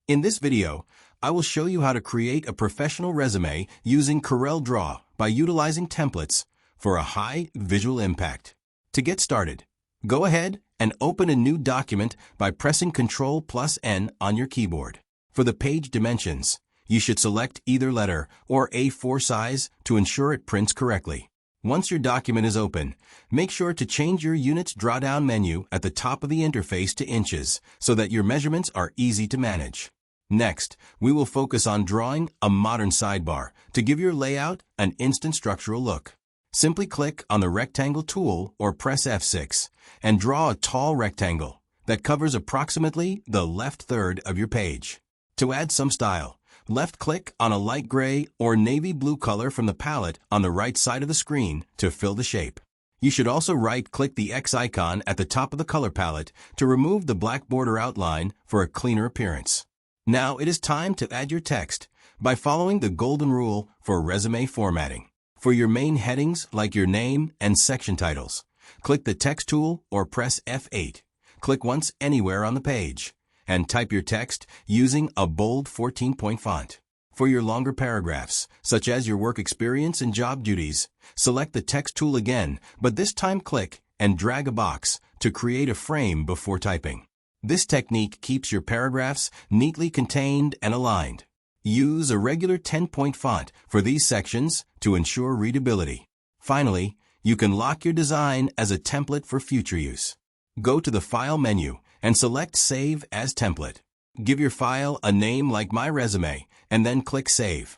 In this video, I will show you how to create a professional resume using CorelDRAW by utilizing templates for a high visual impact. To get started, go ahead and open a new document by pressing Ctrl+N on your keyboard. For the page dimensions, you should select either letter or A4 size to ensure it prints correctly. Once your document is open, make sure to change your units drop-down menu at the top of the interface to inches so that your measurements are easy to manage. Next, we will focus on drawing a modern sidebar to give your layout an instant structural look. Simply click on the rectangle tool or press F6 and draw a tall rectangle that covers approximately the left third of your page. To add some style, left-click on a light gray or navy blue color from the palette on the right side of the screen to fill the shape. You should also right-click the X icon at the top of the color palette to remove the black border outline for a cleaner appearance. Now it is time to add your text by following the golden rule for resume formatting. For your main headings like your name and section titles, click the Text tool or press F8. Click once anywhere on the page and type your text using a bold 14-point font. For your longer paragraphs, such as your work experience and job duties, select the Text tool again, but this time click and drag a box to create a frame before typing. This technique keeps your paragraphs neatly contained and aligned. Use a regular 10-point font for these sections to ensure readability. Finally, you can lock your design as a template for future use. Go to the File menu and select Save as Template. Give your file a name like My Resume and then click Save.